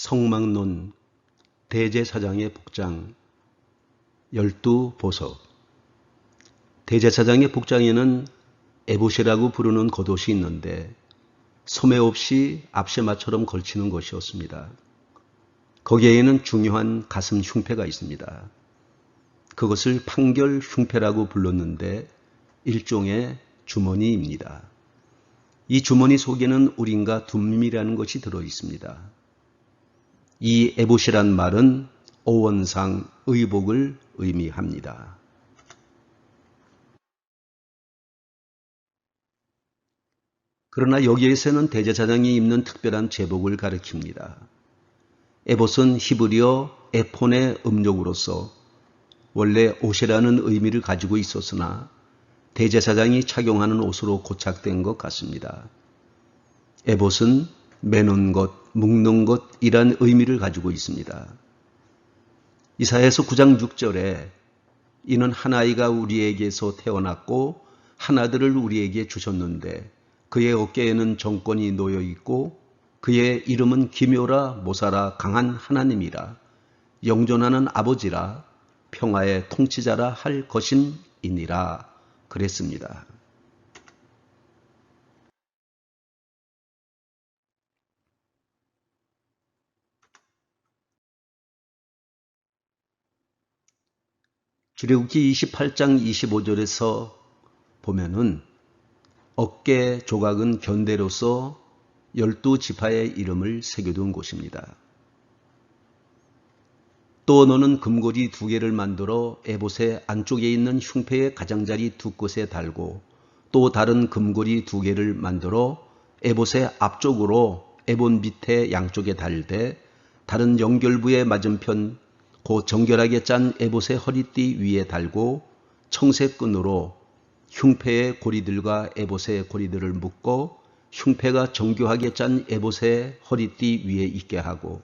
성막론 대제사장의 복장 12보석. 대제사장의 복장에는 에봇이라고 부르는 겉옷이 있는데 소매 없이 앞치마처럼 걸치는 것이었습니다. 거기에는 중요한 가슴 흉패가 있습니다. 그것을 판결 흉패라고 불렀는데 일종의 주머니입니다. 이 주머니 속에는 우림과 둠밈이라는 것이 들어있습니다. 이 에봇이란 말은 어원상 의복을 의미합니다. 그러나 여기에서는 대제사장이 입는 특별한 제복을 가리킵니다. 에봇은 히브리어 에폰의 음력으로서 원래 옷이라는 의미를 가지고 있었으나 대제사장이 착용하는 옷으로 고착된 것 같습니다. 에봇은 매는 것, 묶는 것이란 의미를 가지고 있습니다. 이사야서 9장 6절에 이는 한 아이가 우리에게서 태어났고 한 아들을 우리에게 주셨는데 그의 어깨에는 정권이 놓여 있고 그의 이름은 기묘라 모사라 강한 하나님이라 영존하는 아버지라 평화의 통치자라 할 것임이니라 그랬습니다. 출애굽기 28장 25절에서 보면은 어깨 조각은 견대로서 12지파의 이름을 새겨둔 곳입니다. 또 너는 금고리 2개를 만들어 에봇의 안쪽에 있는 흉패의 가장자리 2곳에 달고 또 다른 금고리 2개를 만들어 에봇의 앞쪽으로 에봇 밑에 양쪽에 달되 다른 연결부의 맞은편 곧 정결하게 짠 에봇의 허리띠 위에 달고 청색끈으로 흉패의 고리들과 에봇의 고리들을 묶고 흉패가 정교하게 짠 에봇의 허리띠 위에 있게 하고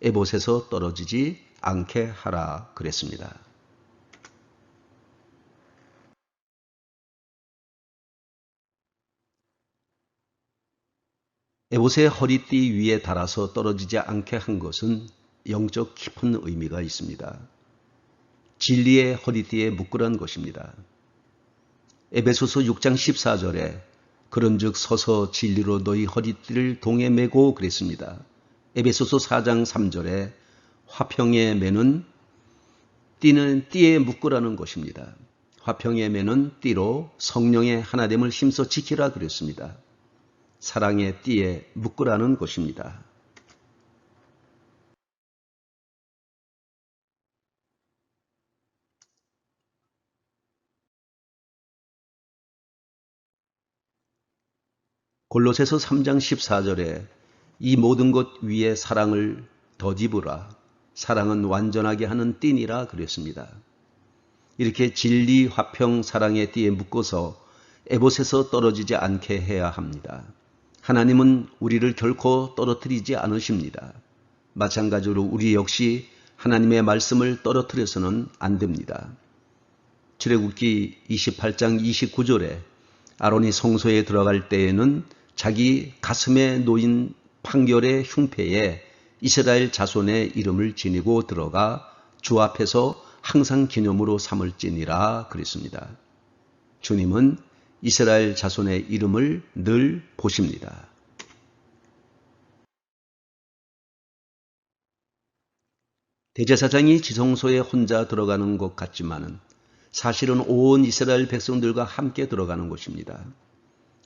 에봇에서 떨어지지 않게 하라 그랬습니다. 에봇의 허리띠 위에 달아서 떨어지지 않게 한 것은 영적 깊은 의미가 있습니다. 진리의 허리띠에 묶으란 것입니다. 에베소서 6장 14절에 그런즉 서서 진리로 너희 허리띠를 동에 매고 그랬습니다. 에베소서 4장 3절에 화평의 매는 띠는 띠에 묶으라는 것입니다. 화평의 매는 띠로 성령의 하나됨을 힘써 지키라 그랬습니다. 사랑의 띠에 묶으라는 것입니다. 골로새서 3장 14절에 이 모든 것 위에 사랑을 덧입으라. 사랑은 완전하게 하는 띠니라 그랬습니다. 이렇게 진리, 화평, 사랑의 띠에 묶어서 에봇에서 떨어지지 않게 해야 합니다. 하나님은 우리를 결코 떨어뜨리지 않으십니다. 마찬가지로 우리 역시 하나님의 말씀을 떨어뜨려서는 안 됩니다. 출애굽기 28장 29절에 아론이 성소에 들어갈 때에는 자기 가슴에 놓인 판결의 흉패에 이스라엘 자손의 이름을 지니고 들어가 주 앞에서 항상 기념으로 삼을지니라 그랬습니다. 주님은 이스라엘 자손의 이름을 늘 보십니다. 대제사장이 지성소에 혼자 들어가는 것 같지만은 사실은 온 이스라엘 백성들과 함께 들어가는 곳입니다.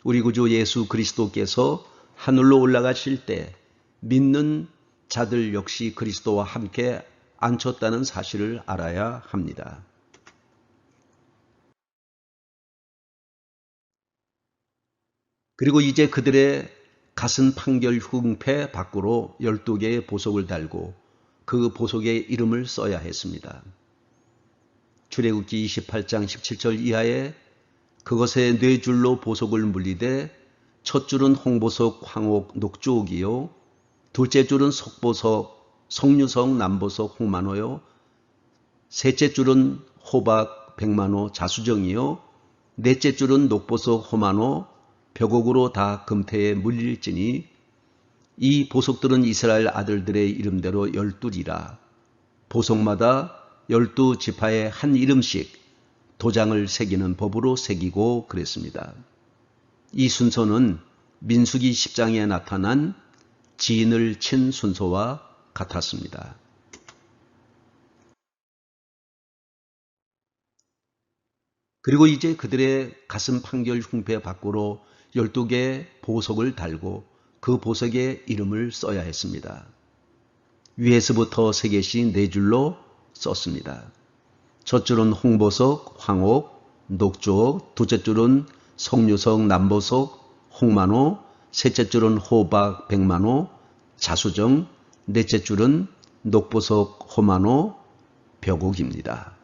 우리 구주 예수 그리스도께서 하늘로 올라가실 때 믿는 자들 역시 그리스도와 함께 앉혔다는 사실을 알아야 합니다. 그리고 이제 그들의 가슴 판결 흉패 밖으로 12개의 보석을 달고 그 보석에 이름을 써야 했습니다. 출애굽기 28장 17절 이하에 그것에 4줄로 보석을 물리되 첫 줄은 홍보석, 황옥, 녹주옥이요 둘째 줄은 석보석, 석류석, 남보석, 홍만호요 셋째 줄은 호박, 백만호, 자수정이요 넷째 줄은 녹보석, 호만호, 벽옥으로 다 금태에 물릴지니 이 보석들은 이스라엘 아들들의 이름대로 12이라 보석마다 12지파의 한 이름씩 도장을 새기는 법으로 새기고 그랬습니다. 이 순서는 민수기 10장에 나타난 진을 친 순서와 같았습니다. 그리고 이제 그들의 가슴 판결 흉패 밖으로 12개의 보석을 달고 그 보석에 이름을 써야 했습니다. 위에서부터 3개씩 4줄로 썼습니다. 첫 줄은 홍보석, 황옥, 녹조, 둘째 줄은 석류석, 남보석, 홍만호, 셋째 줄은 호박, 백만호, 자수정, 넷째 줄은 녹보석, 호만호, 벽옥입니다.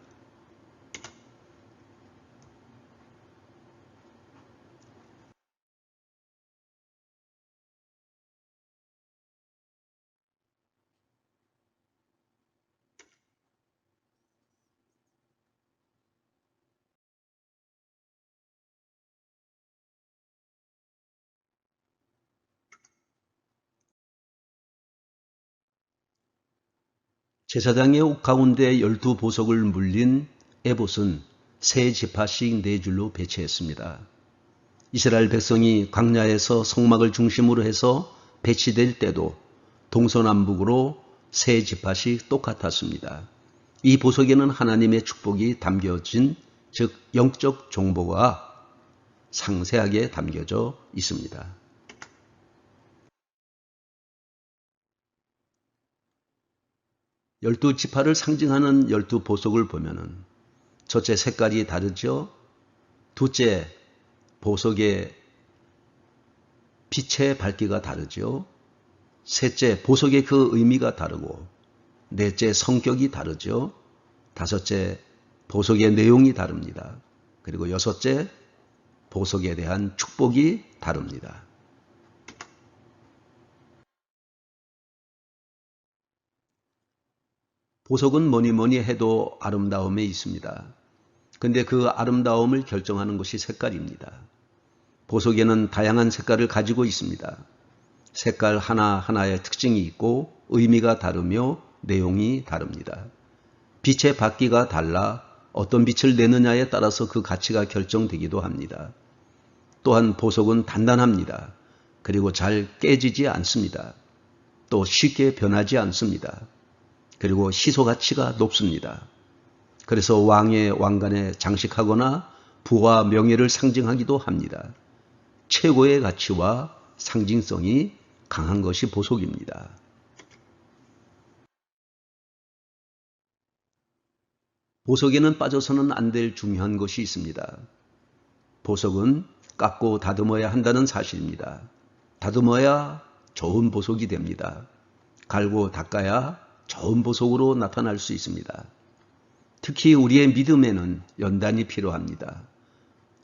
제사장의 옷 가운데 12보석을 물린 에봇은 3지파씩 4줄로 배치했습니다. 이스라엘 백성이 광야에서 성막을 중심으로 해서 배치될 때도 동서남북으로 3지파씩 똑같았습니다. 이 보석에는 하나님의 축복이 담겨진 즉 영적 정보가 상세하게 담겨져 있습니다. 12지파를 상징하는 12보석을 보면은 첫째 색깔이 다르죠. 둘째 보석의 빛의 밝기가 다르죠. 셋째 보석의 그 의미가 다르고 넷째 성격이 다르죠. 다섯째 보석의 내용이 다릅니다. 그리고 여섯째 보석에 대한 축복이 다릅니다. 보석은 뭐니 해도 아름다움에 있습니다. 근데 그 아름다움을 결정하는 것이 색깔입니다. 보석에는 다양한 색깔을 가지고 있습니다. 색깔 하나하나의 특징이 있고 의미가 다르며 내용이 다릅니다. 빛의 밝기가 달라 어떤 빛을 내느냐에 따라서 그 가치가 결정되기도 합니다. 또한 보석은 단단합니다. 그리고 잘 깨지지 않습니다. 또 쉽게 변하지 않습니다. 그리고 희소 가치가 높습니다. 그래서 왕의 왕관에 장식하거나 부와 명예를 상징하기도 합니다. 최고의 가치와 상징성이 강한 것이 보석입니다. 보석에는 빠져서는 안 될 중요한 것이 있습니다. 보석은 깎고 다듬어야 한다는 사실입니다. 다듬어야 좋은 보석이 됩니다. 갈고 닦아야 좋은 보석으로 나타날 수 있습니다. 특히 우리의 믿음에는 연단이 필요합니다.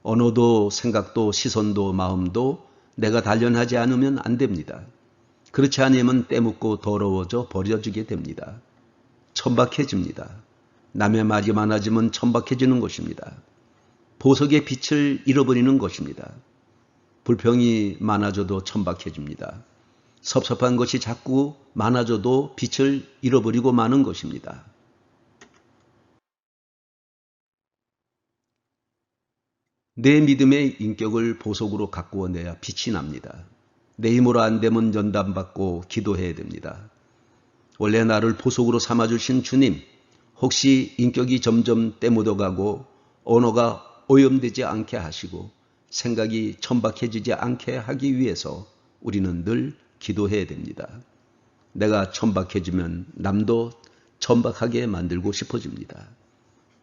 언어도 생각도 시선도 마음도 내가 단련하지 않으면 안 됩니다. 그렇지 않으면 때묻고 더러워져 버려지게 됩니다. 천박해집니다. 남의 말이 많아지면 천박해지는 것입니다. 보석의 빛을 잃어버리는 것입니다. 불평이 많아져도 천박해집니다. 섭섭한 것이 자꾸 많아져도 빛을 잃어버리고 마는 것입니다. 내 믿음의 인격을 보석으로 가꾸어내야 빛이 납니다. 내 힘으로 안 되면 연단받고 기도해야 됩니다. 원래 나를 보석으로 삼아주신 주님, 혹시 인격이 점점 때묻어가고 언어가 오염되지 않게 하시고 생각이 천박해지지 않게 하기 위해서 우리는 늘 기도해야 됩니다. 내가 천박해지면 남도 천박하게 만들고 싶어집니다.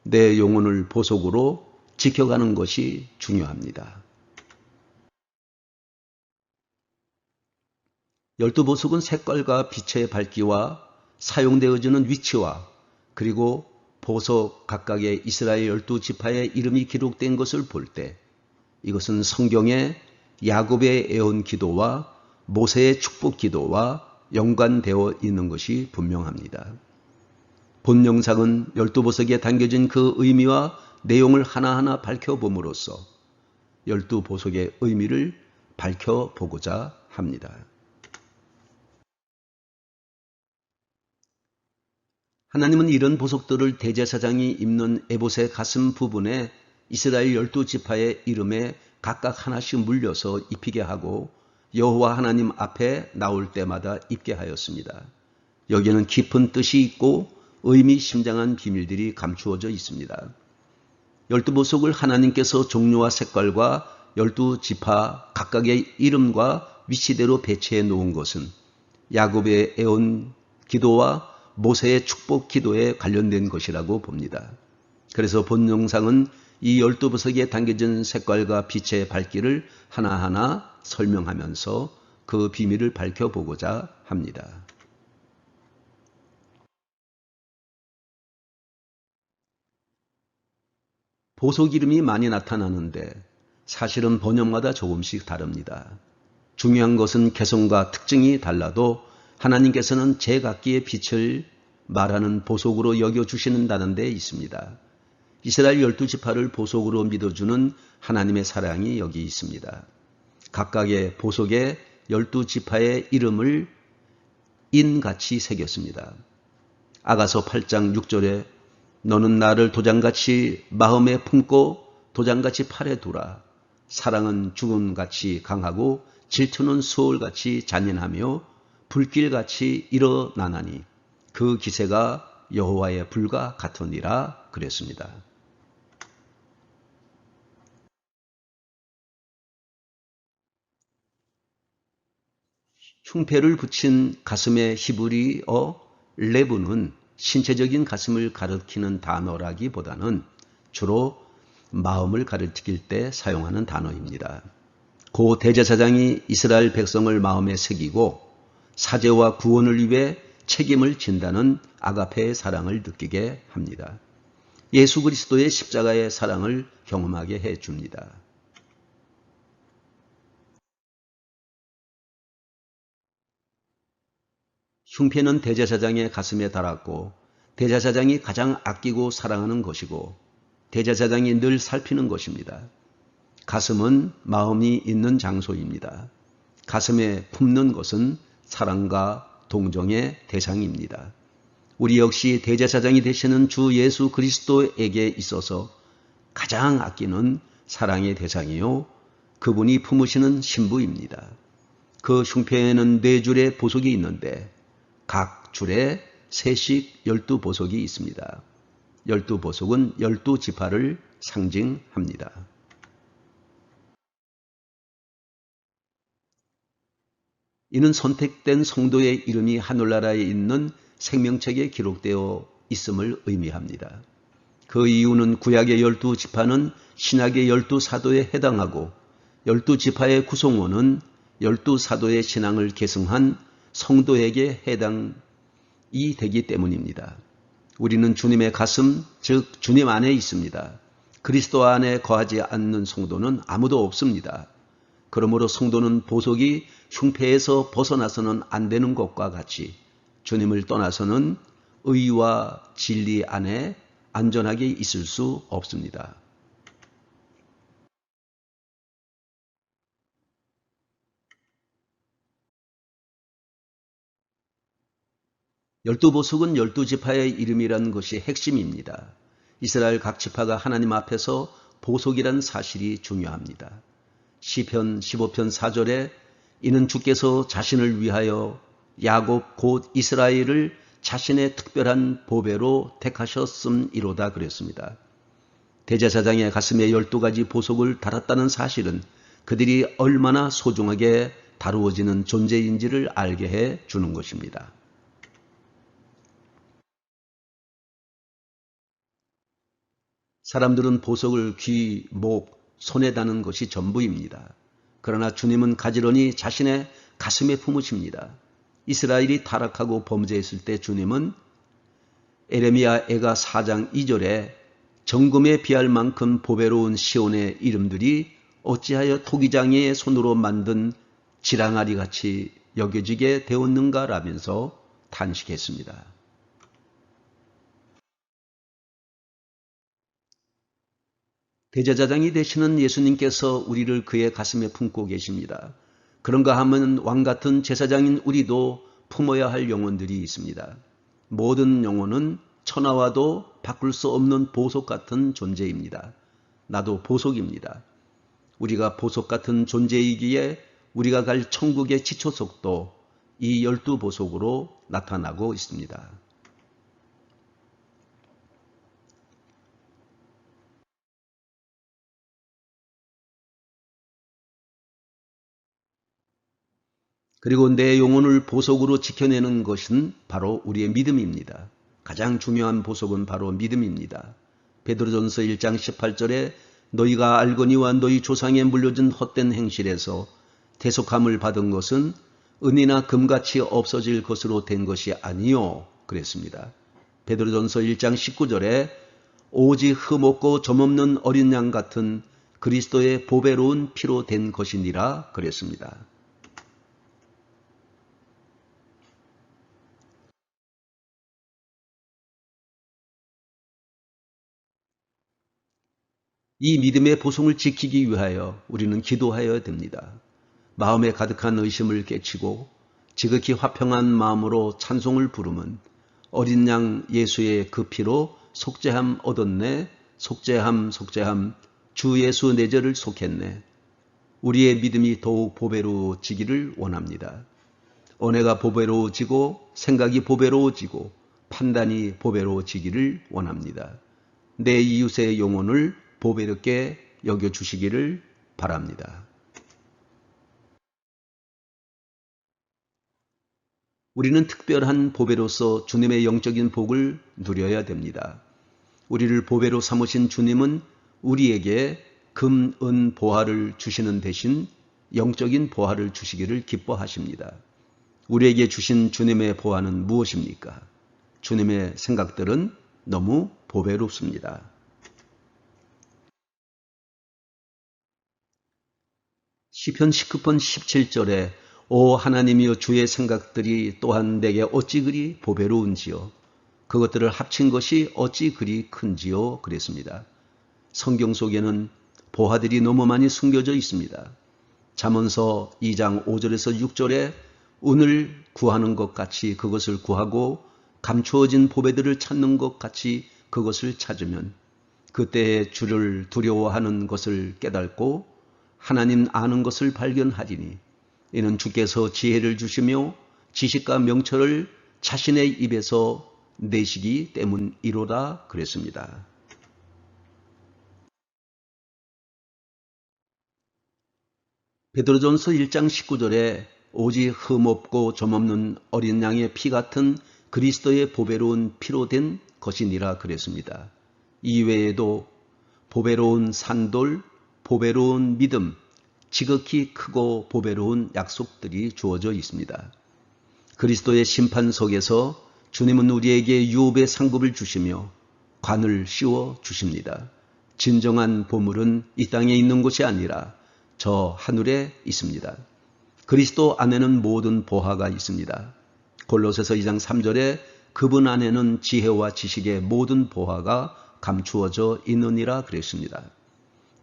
내 영혼을 보석으로 지켜가는 것이 중요합니다. 12보석은 색깔과 빛의 밝기와 사용되어지는 위치와 그리고 보석 각각의 이스라엘 12지파의 이름이 기록된 것을 볼 때 이것은 성경의 야곱의 애원 기도와 모세의 축복 기도와 연관되어 있는 것이 분명합니다. 본 영상은 12보석에 담겨진 그 의미와 내용을 하나하나 밝혀봄으로써 12보석의 의미를 밝혀보고자 합니다. 하나님은 이런 보석들을 대제사장이 입는 에봇의 가슴 부분에 이스라엘 12지파의 이름에 각각 하나씩 물려서 입히게 하고 여호와 하나님 앞에 나올 때마다 입게 하였습니다. 여기에는 깊은 뜻이 있고 의미심장한 비밀들이 감추어져 있습니다. 12보석을 하나님께서 종류와 색깔과 12지파 각각의 이름과 위치대로 배치해 놓은 것은 야곱의 애원 기도와 모세의 축복 기도에 관련된 것이라고 봅니다. 그래서 본 영상은 이 12보석에 담겨진 색깔과 빛의 밝기를 하나하나 설명하면서 그 비밀을 밝혀보고자 합니다. 보석 이름이 많이 나타나는데 사실은 번역마다 조금씩 다릅니다. 중요한 것은 개성과 특징이 달라도 하나님께서는 제각기의 빛을 말하는 보석으로 여겨주시는다는 데 있습니다. 이스라엘 12지파를 보석으로 믿어주는 하나님의 사랑이 여기 있습니다. 각각의 보석에 12지파의 이름을 인같이 새겼습니다. 아가서 8장 6절에 너는 나를 도장같이 마음에 품고 도장같이 팔에 두라. 사랑은 죽음같이 강하고 질투는 수월같이 잔인하며 불길같이 일어나나니 그 기세가 여호와의 불과 같으니라 그랬습니다. 흉패를 붙인 가슴의 히브리어 레브는 신체적인 가슴을 가리키는 단어라기보다는 주로 마음을 가리킬 때 사용하는 단어입니다. 고 대제사장이 이스라엘 백성을 마음에 새기고 사죄와 구원을 위해 책임을 진다는 아가페의 사랑을 느끼게 합니다. 예수 그리스도의 십자가의 사랑을 경험하게 해줍니다. 흉패는 대제사장의 가슴에 달았고 대제사장이 가장 아끼고 사랑하는 것이고 대제사장이 늘 살피는 것입니다. 가슴은 마음이 있는 장소입니다. 가슴에 품는 것은 사랑과 동정의 대상입니다. 우리 역시 대제사장이 되시는 주 예수 그리스도에게 있어서 가장 아끼는 사랑의 대상이요 그분이 품으시는 신부입니다. 그 흉패에는 4줄의 보석이 있는데 각 줄에 세씩 12보석이 있습니다. 12보석은 12지파를 상징합니다. 이는 선택된 성도의 이름이 하늘나라에 있는 생명책에 기록되어 있음을 의미합니다. 그 이유는 구약의 12지파는 신약의 12사도에 해당하고 12지파의 구성원은 12사도의 신앙을 계승한 성도에게 해당이 되기 때문입니다. 우리는 주님의 가슴, 즉 주님 안에 있습니다. 그리스도 안에 거하지 않는 성도는 아무도 없습니다. 그러므로 성도는 보석이 흉패에서 벗어나서는 안 되는 것과 같이 주님을 떠나서는 의와 진리 안에 안전하게 있을 수 없습니다. 열두 보석은 12지파의 이름이라는 것이 핵심입니다. 이스라엘 각 지파가 하나님 앞에서 보석이란 사실이 중요합니다. 시편 15편 4절에 이는 주께서 자신을 위하여 야곱 곧 이스라엘을 자신의 특별한 보배로 택하셨음이로다 그랬습니다. 대제사장의 가슴에 12가지 보석을 달았다는 사실은 그들이 얼마나 소중하게 다루어지는 존재인지를 알게 해 주는 것입니다. 사람들은 보석을 귀, 목, 손에 다는 것이 전부입니다. 그러나 주님은 가지런히 자신의 가슴에 품으십니다. 이스라엘이 타락하고 범죄했을 때 주님은 에레미야 애가 4장 2절에 정금에 비할 만큼 보배로운 시온의 이름들이 어찌하여 토기장이의 손으로 만든 지랑아리 같이 여겨지게 되었는가 라면서 탄식했습니다. 대제사장이 되시는 예수님께서 우리를 그의 가슴에 품고 계십니다. 그런가 하면 왕같은 제사장인 우리도 품어야 할 영혼들이 있습니다. 모든 영혼은 천하와도 바꿀 수 없는 보석 같은 존재입니다. 나도 보석입니다. 우리가 보석 같은 존재이기에 우리가 갈 천국의 지초석도 이 12보석으로 나타나고 있습니다. 그리고 내 영혼을 보석으로 지켜내는 것은 바로 우리의 믿음입니다. 가장 중요한 보석은 바로 믿음입니다. 베드로전서 1장 18절에 너희가 알거니와 너희 조상에 물려준 헛된 행실에서 대속함을 받은 것은 은이나 금같이 없어질 것으로 된 것이 아니요 그랬습니다. 베드로전서 1장 19절에 오직 흠없고 점없는 어린 양 같은 그리스도의 보배로운 피로 된 것이니라 그랬습니다. 이 믿음의 보석을 지키기 위하여 우리는 기도하여야 됩니다. 마음에 가득한 의심을 깨치고 지극히 화평한 마음으로 찬송을 부르면 어린 양 예수의 그 피로 속죄함 얻었네, 속죄함 속죄함 주 예수 내 죄를 속했네. 우리의 믿음이 더욱 보배로워지기를 원합니다. 은혜가 보배로워지고 생각이 보배로워지고 판단이 보배로워지기를 원합니다. 내 이웃의 영혼을 보배롭게 여겨주시기를 바랍니다. 우리는 특별한 보배로서 주님의 영적인 복을 누려야 됩니다. 우리를 보배로 삼으신 주님은 우리에게 금, 은, 보화를 주시는 대신 영적인 보화를 주시기를 기뻐하십니다. 우리에게 주신 주님의 보화는 무엇입니까? 주님의 생각들은 너무 보배롭습니다. 시편 19편 17절에 오 하나님이여 주의 생각들이 또한 내게 어찌 그리 보배로운지요. 그것들을 합친 것이 어찌 그리 큰지요. 그랬습니다. 성경 속에는 보화들이 너무 많이 숨겨져 있습니다. 잠언서 2장 5절에서 6절에 운을 구하는 것 같이 그것을 구하고 감추어진 보배들을 찾는 것 같이 그것을 찾으면 그때에 주를 두려워하는 것을 깨닫고 하나님 아는 것을 발견하리니 이는 주께서 지혜를 주시며 지식과 명철을 자신의 입에서 내시기 때문이로다 그랬습니다. 베드로전서 1장 19절에 오직 흠없고 점없는 어린 양의 피 같은 그리스도의 보배로운 피로 된 것이니라 그랬습니다. 이외에도 보배로운 산돌, 보배로운 믿음, 지극히 크고 보배로운 약속들이 주어져 있습니다. 그리스도의 심판석에서 주님은 우리에게 유업의 상급을 주시며 관을 씌워 주십니다. 진정한 보물은 이 땅에 있는 것이 아니라 저 하늘에 있습니다. 그리스도 안에는 모든 보화가 있습니다. 골로새서 2장 3절에 그분 안에는 지혜와 지식의 모든 보화가 감추어져 있느니라 그랬습니다.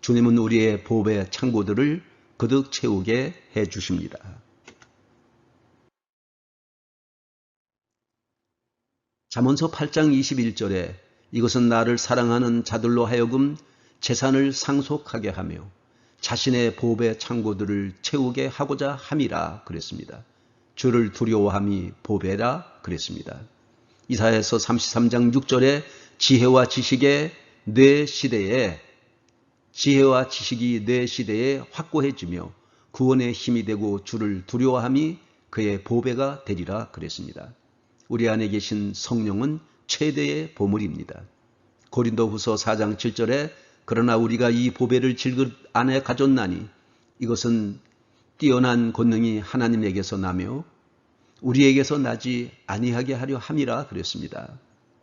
주님은 우리의 보배 창고들을 그득 채우게 해 주십니다. 잠언서 8장 21절에 이것은 나를 사랑하는 자들로 하여금 재산을 상속하게 하며 자신의 보배 창고들을 채우게 하고자 함이라 그랬습니다. 주를 두려워함이 보배라 그랬습니다. 이사야서 33장 6절에 지혜와 지식이 내 시대에 확고해지며 구원의 힘이 되고 주를 두려워함이 그의 보배가 되리라 그랬습니다. 우리 안에 계신 성령은 최대의 보물입니다. 고린도후서 4장 7절에 그러나 우리가 이 보배를 질긋 안에 가졌나니 이것은 뛰어난 권능이 하나님에게서 나며 우리에게서 나지 아니하게 하려 함이라 그랬습니다.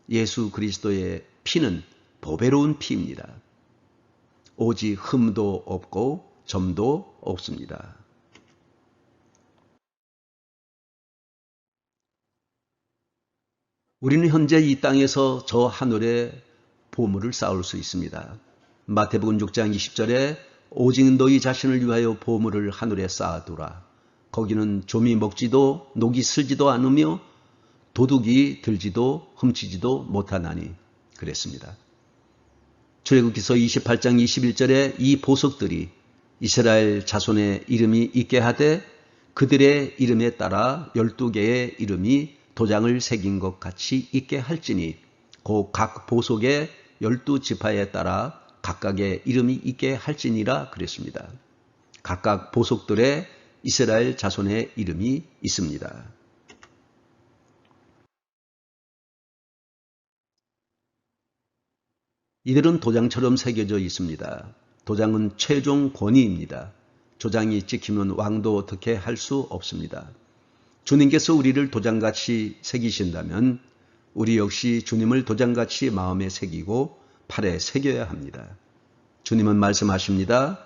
예수 그리스도의 피는 보배로운 피입니다. 오직 흠도 없고 점도 없습니다. 우리는 현재 이 땅에서 저 하늘의 보물을 쌓을 수 있습니다. 마태복음 6장 20절에 오직 너희 자신을 위하여 보물을 하늘에 쌓아두라. 거기는 좀이 먹지도 녹이 슬지도 않으며 도둑이 들지도 훔치지도 못하나니 그랬습니다. 출애굽기서 28장 21절에 이 보석들이 이스라엘 자손의 이름이 있게 하되 그들의 이름에 따라 12개의 이름이 도장을 새긴 것 같이 있게 할지니 그 각 보석의 12지파에 따라 각각의 이름이 있게 할지니라 그랬습니다. 각각 보석들의 이스라엘 자손의 이름이 있습니다. 이들은 도장처럼 새겨져 있습니다. 도장은 최종 권위입니다. 도장이 찍히면 왕도 어떻게 할 수 없습니다. 주님께서 우리를 도장같이 새기신다면 우리 역시 주님을 도장같이 마음에 새기고 팔에 새겨야 합니다. 주님은 말씀하십니다.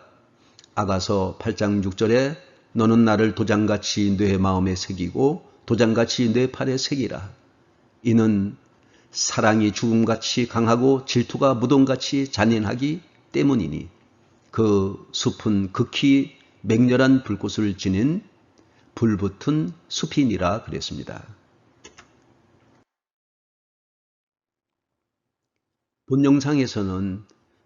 아가서 8장 6절에 너는 나를 도장같이 내 마음에 새기고 도장같이 내 팔에 새기라. 이는 사랑이 죽음같이 강하고 질투가 무덤같이 잔인하기 때문이니 그 숲은 극히 맹렬한 불꽃을 지닌 불붙은 숲이니라 그랬습니다. 본 영상에서는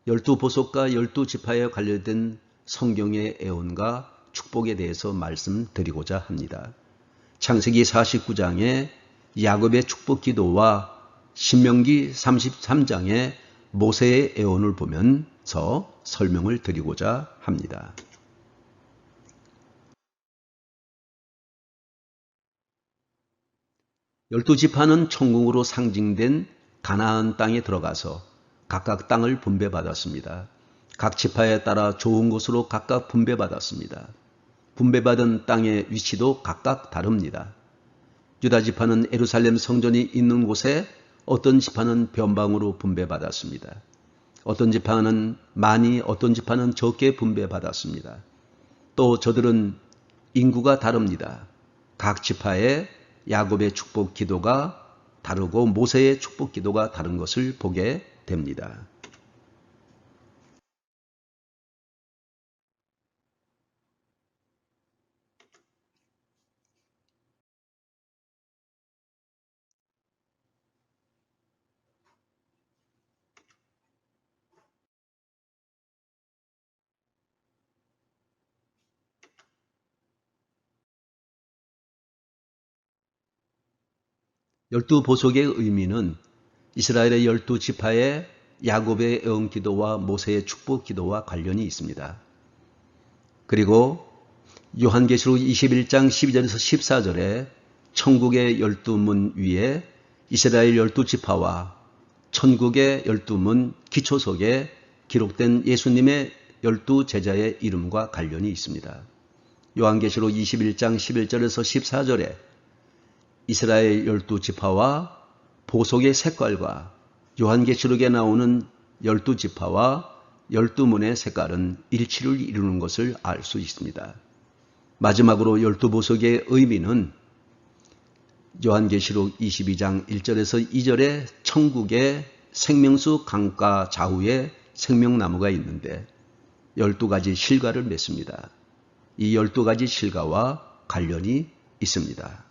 12보석과 12지파에 관련된 성경의 애원과 축복에 대해서 말씀드리고자 합니다. 창세기 49장의 야곱의 축복 기도와 신명기 33장의 모세의 애원을 보면서 설명을 드리고자 합니다. 12지파는 천국으로 상징된 가나안 땅에 들어가서 각각 땅을 분배받았습니다. 각 지파에 따라 좋은 곳으로 각각 분배받았습니다. 분배받은 땅의 위치도 각각 다릅니다. 유다 지파는 예루살렘 성전이 있는 곳에 어떤 지파는 변방으로 분배받았습니다. 어떤 지파는 많이, 어떤 지파는 적게 분배받았습니다. 또 저들은 인구가 다릅니다. 각 지파의 야곱의 축복 기도가 다르고 모세의 축복 기도가 다른 것을 보게 됩니다. 열두 보석의 의미는 이스라엘의 12지파의 야곱의 애원 기도와 모세의 축복 기도와 관련이 있습니다. 그리고 요한계시록 21장 12절에서 14절에 천국의 12문 위에 이스라엘 12지파와 천국의 12문 기초석에 기록된 예수님의 12제자의 이름과 관련이 있습니다. 요한계시록 21장 11절에서 14절에 이스라엘 12지파와 보석의 색깔과 요한계시록에 나오는 12지파와 12문의 색깔은 일치를 이루는 것을 알 수 있습니다. 마지막으로 12보석의 의미는 요한계시록 22장 1절에서 2절에 천국의 생명수 강가 좌우에 생명나무가 있는데 12가지 실과를 맺습니다. 이 12가지 실과와 관련이 있습니다.